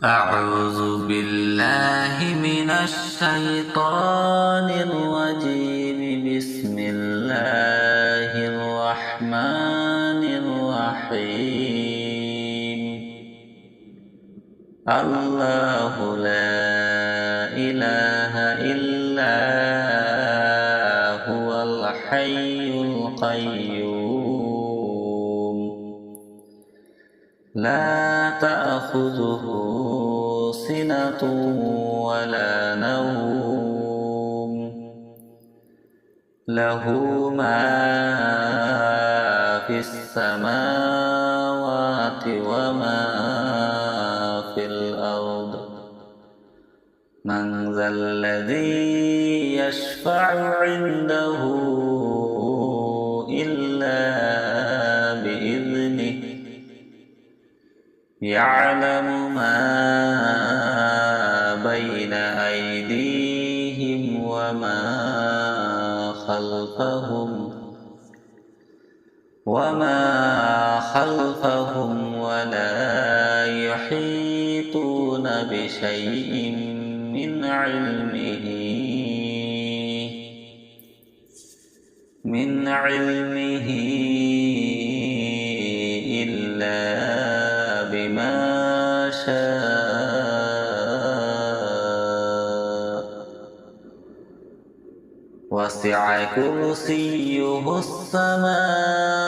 أعوذ بالله من الشيطان الرجيم. بسم الله الرحمن الرحيم. الله لا إله إلا هو الحي القيوم لا تأخذه سنة ولا نوم له ما في السماوات وما في الأرض. من ذا الذي يشفع عنده إلا بإذنه. يعلم ما بين أيديهم وما خلفهم ولا يحيطون بشيء من علمه إلا بما شاء. وسع كرسيه السماوات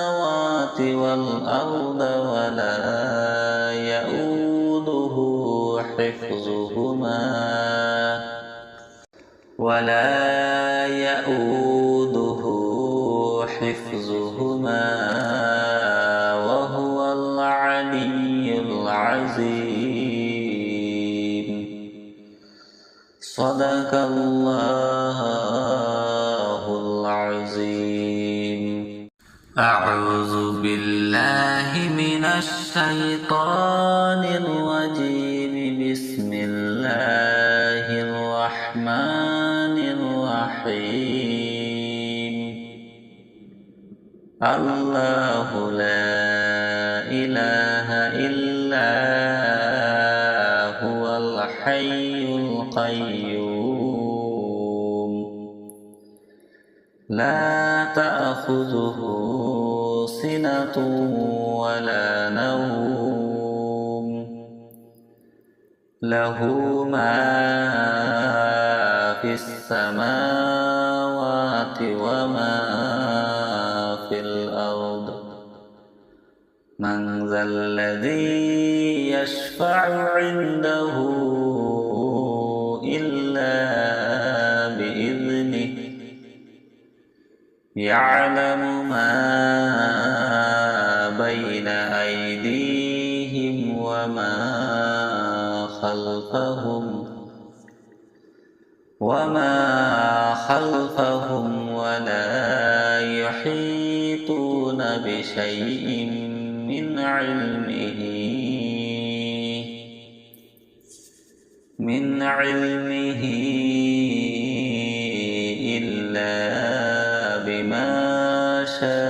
والأرض ولا يئوده حفظهما وهو العلي العظيم. صدق الله العظيم. أعوذ بالله من الشيطان الرجيم. بسم الله الرحمن الرحيم. الله لا إله إلا هو الحي القيوم لا تأخذه سنة ولا نوم له ما في السماوات وما في الأرض. من ذا الذي يشفع عنده إلا بإذنه. يعلم ما بين أيديهم وما خلفهم ولا يحيطون بشيء من علمه إلا بما شاء.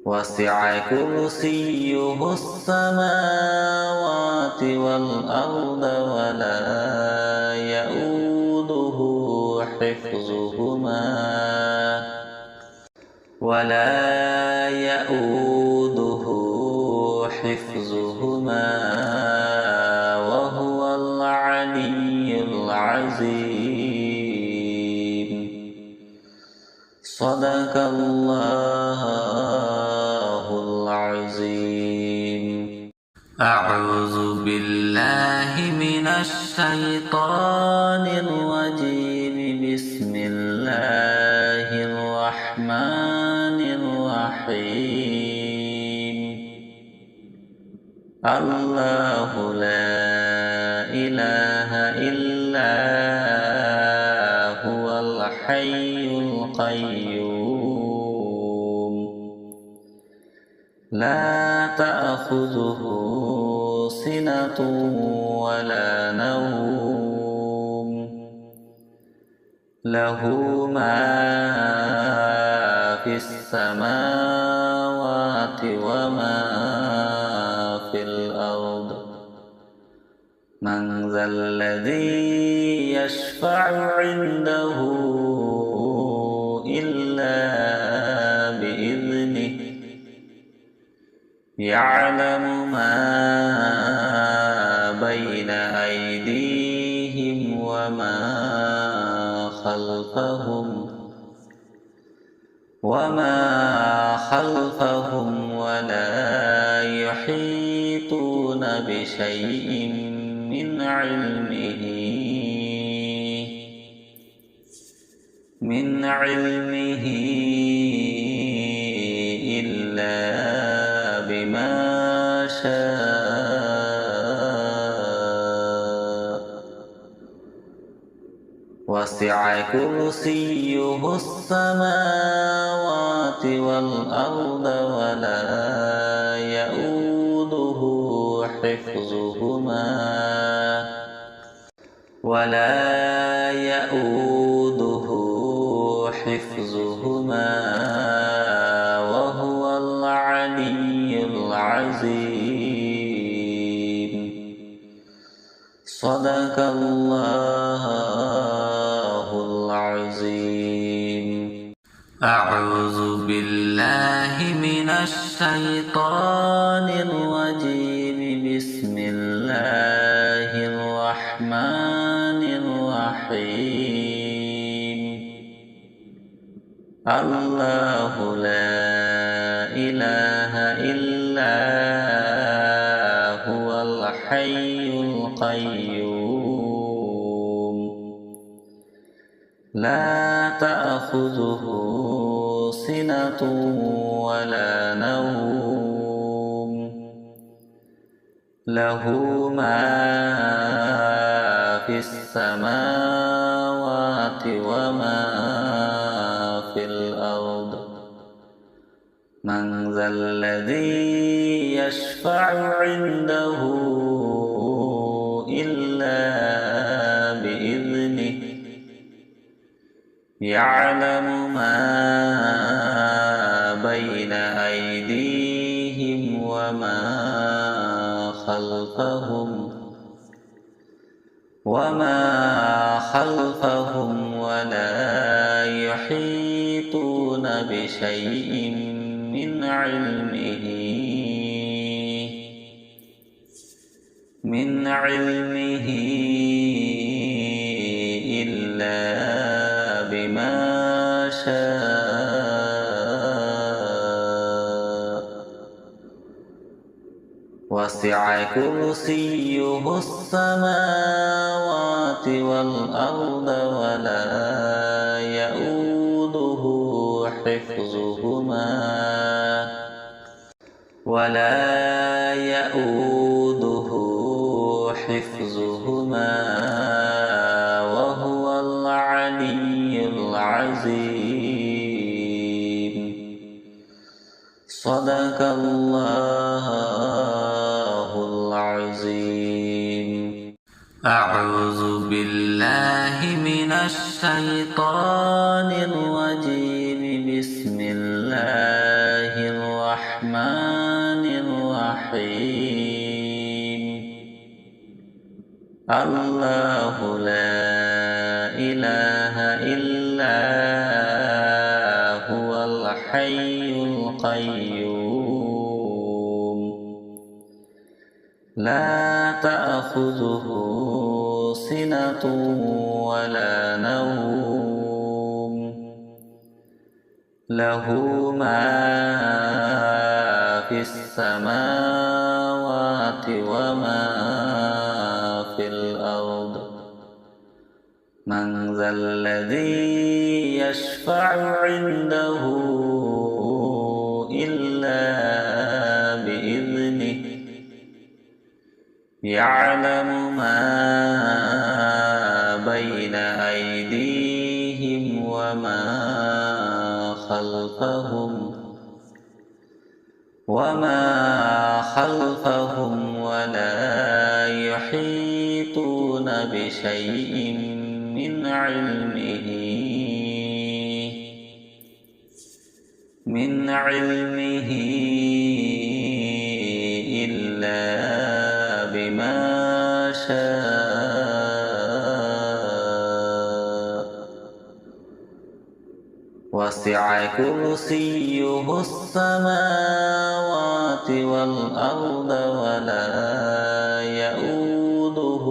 وسع كرسيه السماوات والأرض ولا يئوده حفظهما وهو العلي العظيم. صدق الله العظيم. أعوذ بالله من الشيطان الرجيم. بسم الله الرحمن الرحيم. الله لا إله إلا هو الحي القيوم لا تأخذه سنة ولا نوم له ما في السماوات وما في الأرض من ذا الذي يشفع عنده إلا بإذنه يعلم ما بين أيديهم وما خلفهم ولا يحيطون بشيء من علمه إلا بما شاء وسع كرسيه السماوات والأرض ولا يؤوده حفظهما وهو العلي العظيم. صدق الله العظيم. أعوذ بالله من الشيطان الرجيم. بسم الله الرحمن الرحيم. الله لا إله إلا هو الحي القيوم لا تأخذه سنة ولا نوم له ما في السماوات وما في الأرض من ذا الذي يشفع عنده إلا بإذنه يعلم ما بين أيديهم وما خلفهم ولا يحيطون بشيء من علمه إلا بما شاء وسع كرسيه السماوات والأرض ولا يؤوده حفظهما وهو العلي العظيم. صدق الله العظيم. أعوذ بالله من الشيطان الرجيم. بسم الله الرحمن الرحيم. الله لا إله إلا هو الحي القيوم لا تأخذه سنة ولا نوم له ما في السماوات وما في الأرض من ذا الذي يشفع عنده إلا بإذنه يعلم ما بين أيديهم وما خلفهم ولا يحيطون بشيء من علمه كرسيه السماوات والأرض ولا يؤوده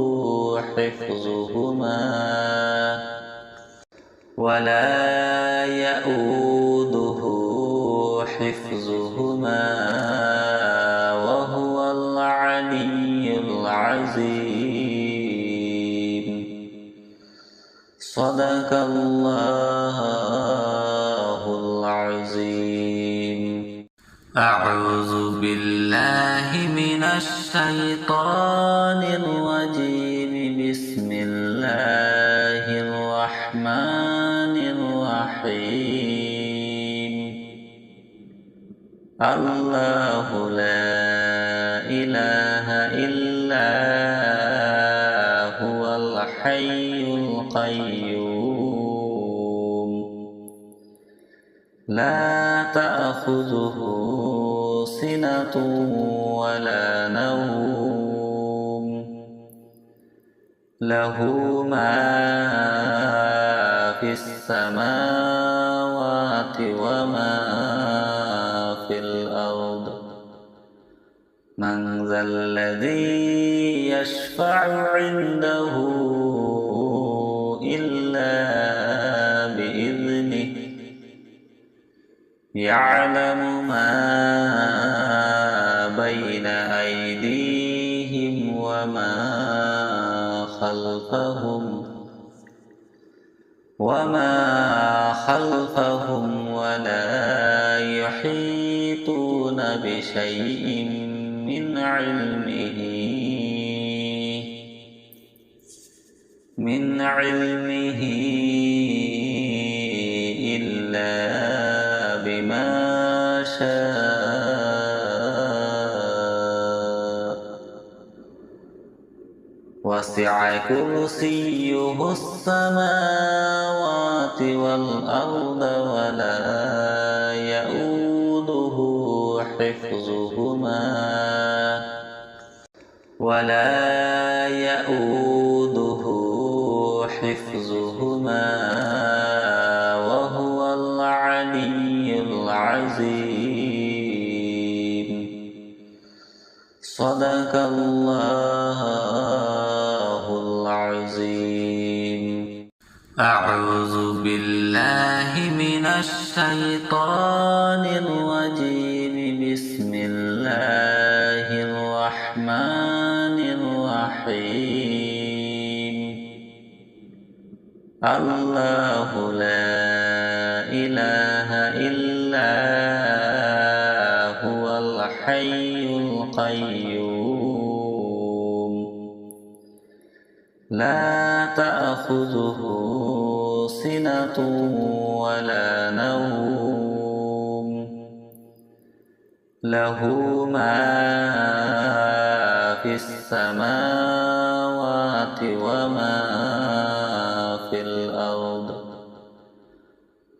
حفظهما وهو العلي العظيم. صدق الله العظيم. أعوذ بالله من الشيطان الرجيم. بسم الله الرحمن الرحيم. الله لا إله إلا هو الحي القيوم. لا تأخذه سنة ولا نوم. له ما في السماوات وما في الأرض. من ذا الذي يشفع عنده إلا بإذنه. يعلم ما بين أيديهم وما خلفهم ولا يحيطون بشيء من علمه إلا بما شاء. وسع كرسيه السماوات والأرض ولا يؤوده حفظهما وهو العلي العظيم. صدق الله العظيم. أعوذ بالله من الشيطان الرجيم. بسم الله الرحمن الرحيم. الله لا إله إلا هو الحي القيوم. لا تأخذه سنة ولا نوم. له ما في السماوات وما في الأرض.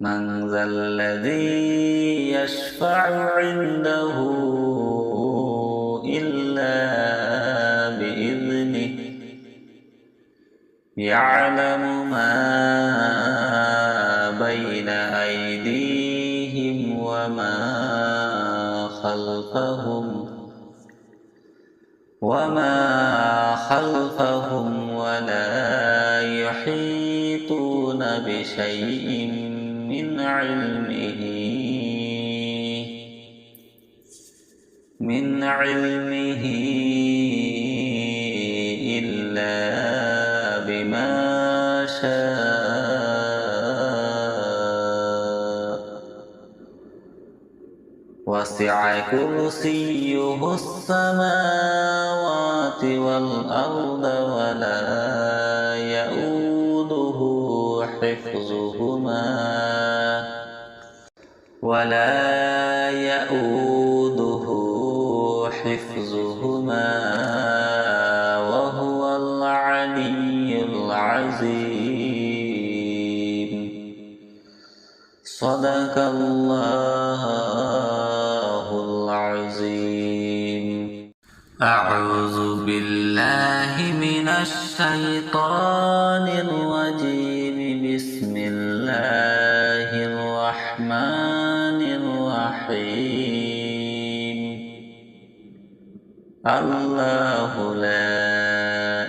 من ذا الذي يشفع عنده إلا بإذنه. يعلم ما بين أيديهم وما خلفهم ولا يحيطون بشيء من علمه إلا بما شاء. وسع كرسيه السماوات والأرض ولا يؤوده حفظهما وهو العلي العظيم. صدق الله العظيم. أعوذ بالله من الشيطان الرجيم. بسم الله الرحمن الله لا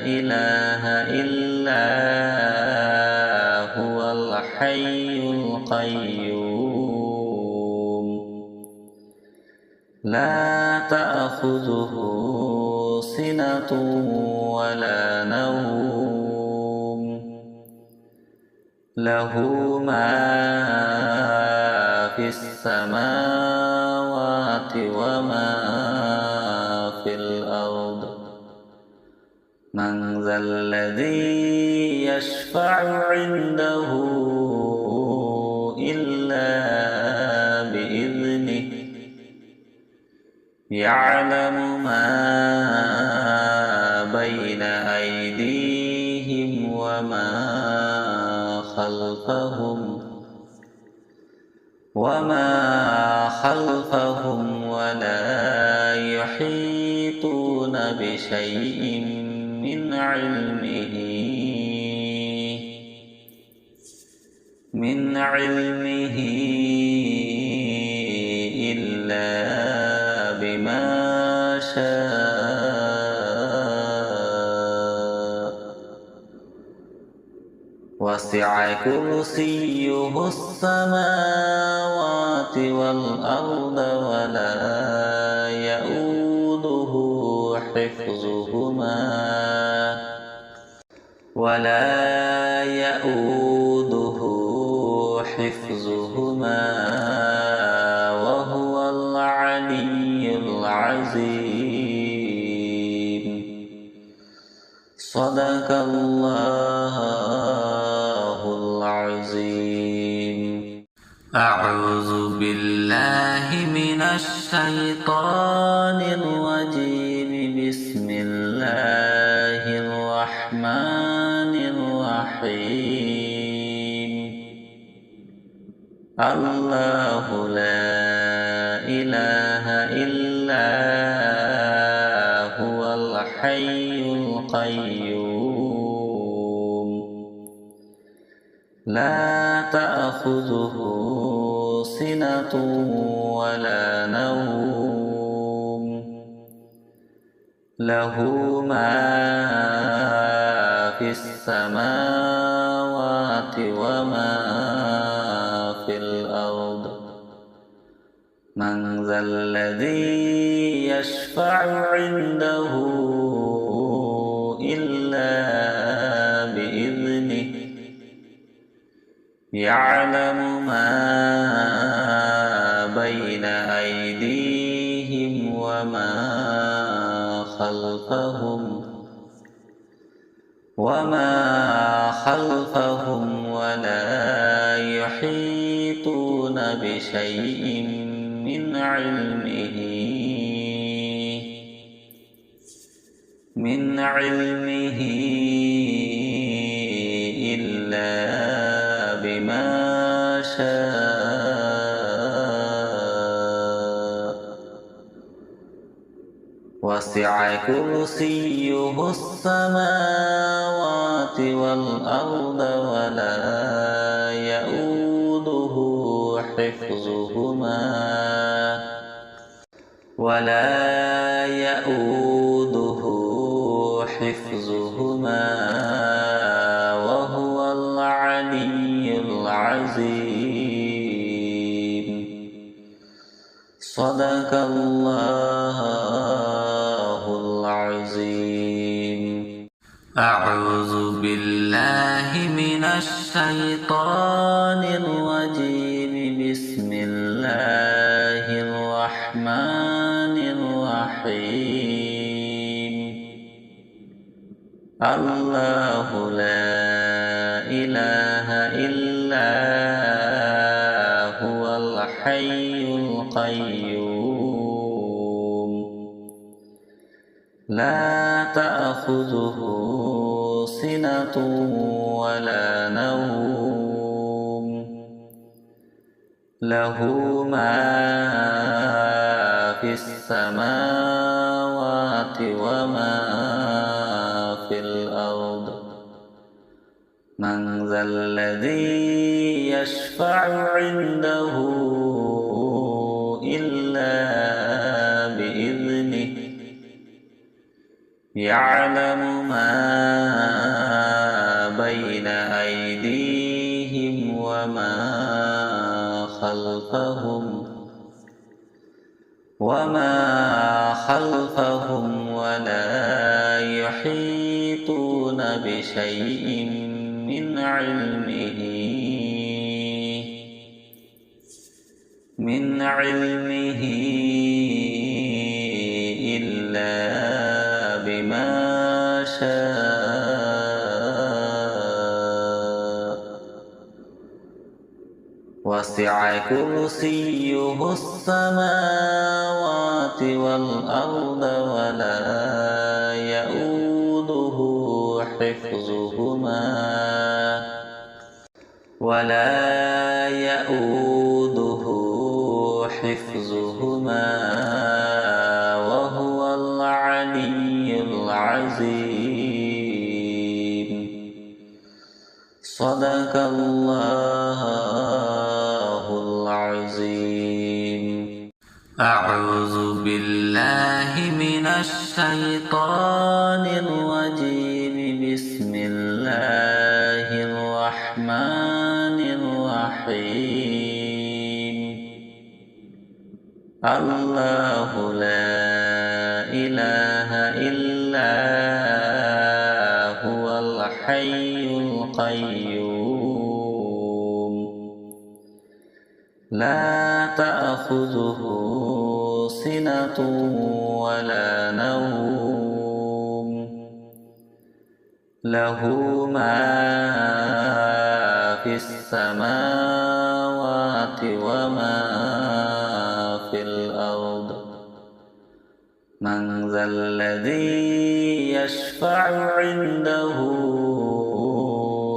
إله إلا هو الحي القيوم لا تأخذه سنة ولا نوم له ما في السماوات وما في الأرض من ذا الذي يشفع عنده إلا بإذنه يعلم ما بين أيديهم وما خلفهم ولا يحيطون بشيء من علمه إلا بما شاء وسع كرسيه السماوات والأرض ولا يؤوده حفظهما وهو العلي العظيم صدق الله العظيم أعوذ بالله من الشيطان الرجيم بسم الله الرحمن الرحيم الله لا إله إلا هو الحي القيوم لا تأخذه سنة ولا نوم له ما في السماوات وما في الأرض من ذا الذي يشفع عنده إلا بإذنه يعلم ما بين أيديهم وما خلفهم ولا يحيطون بشيء من علمه إلا بما شاء وسع كرسيه السماوات والأرض ولا يؤوده حفظهما وهو العلي العظيم صدق الله العظيم أعوذ بالله من الشيطان الرجيم بسم الله الرحمن الرحيم الله لا إله إلا هو الحي القيوم لا تأخذه سنة ولا نوم له ما في السماوات وما في الأرض من ذا الذي يشفع عنده إلا بإذنه يعلم ما بين أيديهم وما خلفهم ولا يحيطون بشيء من علمه إلا بما شاء وسع كرسيه السماوات والأرض ولا يؤوده حفظهما وهو العلي العظيم. صدق الله العظيم. أعوذ بالله من الشيطان الرجيم. بسم الله الرحمن الرحيم. الله لا إله إلا هو الحي القيوم لا تأخذه سنة ولا نوم له ما في السماوات وما في الأرض. من ذا الذي يشفع عنده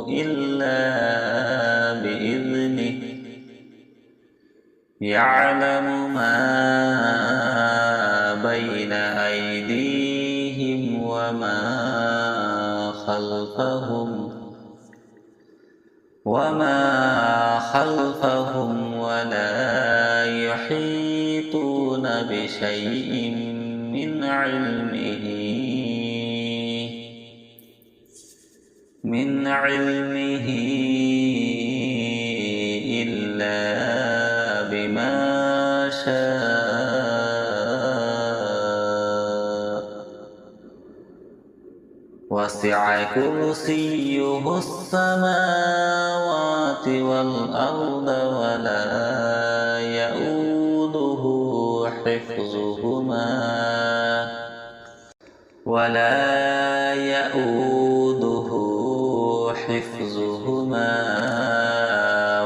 إلا بإذنه يعلم ما بين أيديهم وما خلفهم ولا يحيطون بشيء من علمه إلا بما شاء وسع كرسيه السماوات والأرض ولا يؤوده حفظهما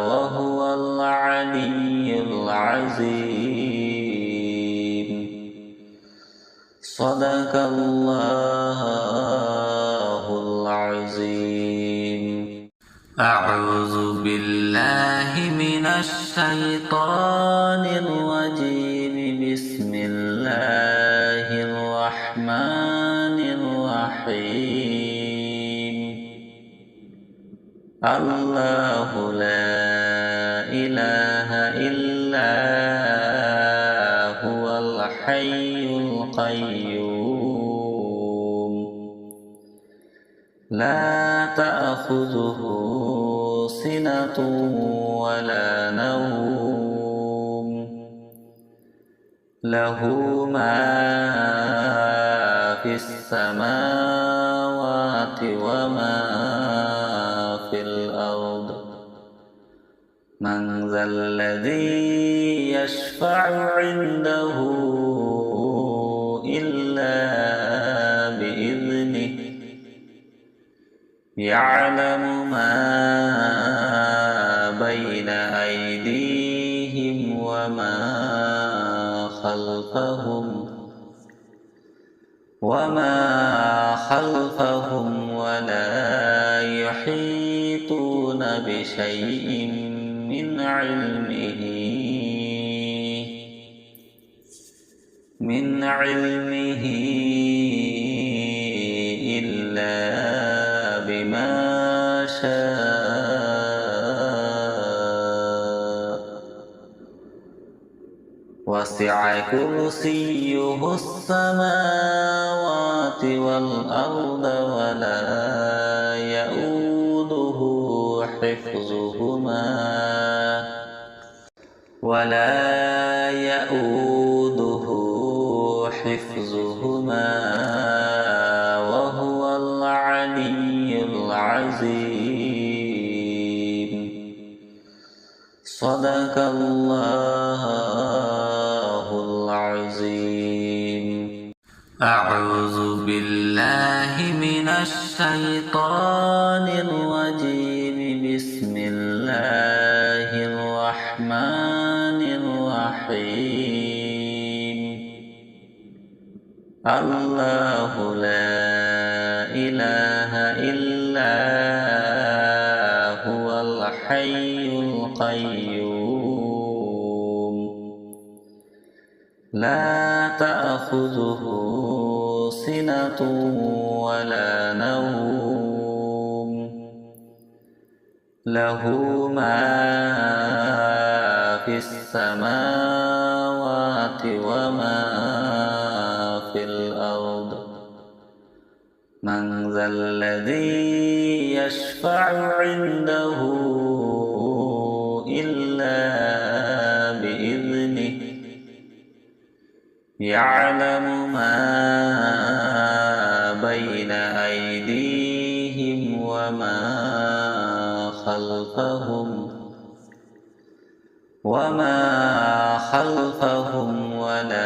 وهو العلي العظيم. صدق الله العظيم. أعوذ بالله من الشيطان الرجيم. بسم الله الرحمن الرحيم. الله لا إله إلا هو الحي القيوم لا تأخذه سنة ولا نوم له ما في السماوات وما في الأرض. من ذا الذي يشفع عنده إلا بإذنه يعلم ما بين أيديهم وما خلفهم ولا يحيطون بشيء من علمه إلا بما شاء وسع وسع كرسيه السماوات والأرض ولا يؤوده حفظهما وهو العلي العظيم. صدق الله العظيم. أعوذ بالله من الشيطان الرجيم. بسم الله الرحمن الرحيم. الله لا إله إلا هو الحي القيوم. لا تأخذه سنة ولا نوم. له ما في السماوات وما في الأرض. من ذا الذي يشفع عنده إلا بإذنه. يعلم ما بين أيديهم وما خلفهم ولا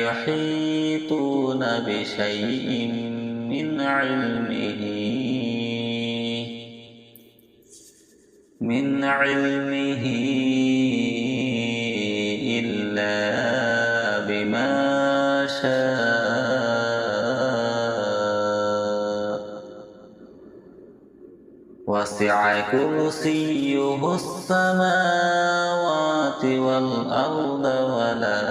يحيطون بشيء من علمه إلا بما شاء. وسع كرسيه السماوات والأرض ولا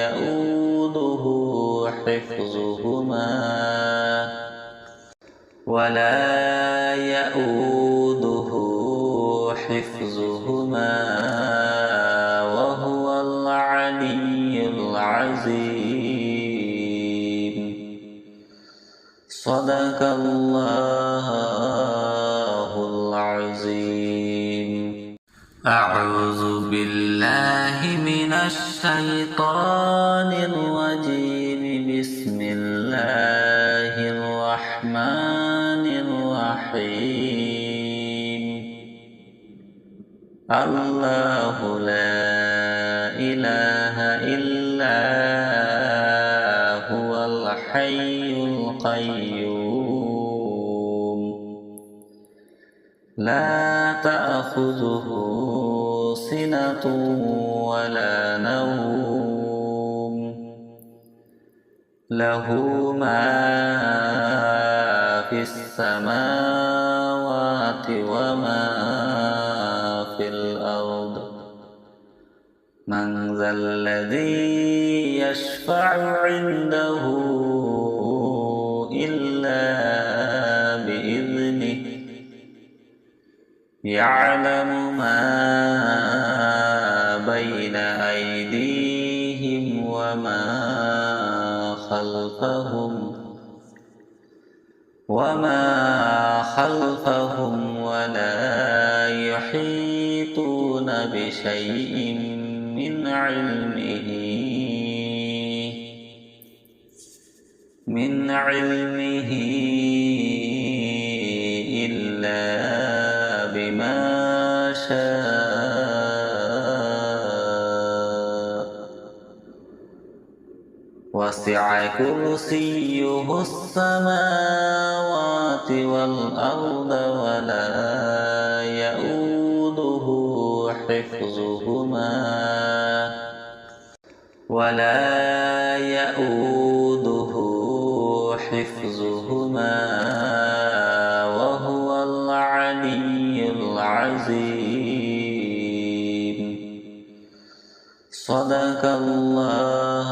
يؤوده حفظهما وهو العلي العظيم. صدق الله العظيم. أعوذ بالله من الشيطان الرجيم. بسم الله الرحمن الرحيم. الله لا إله إلا هو الحي القيوم. لا تأخذه سنة ولا نوم. له ما في السماوات وما في الأرض. من ذا الذي يشفع عنده إلا بإذنه. يعلم ما بين أيديهم وما خلفهم ولا يحيطون بشيء من علمه إلا بما شاء. وسع كرسيه السماوات والأرض ولا يؤوده حفظهما وهو العلي العظيم. صدق الله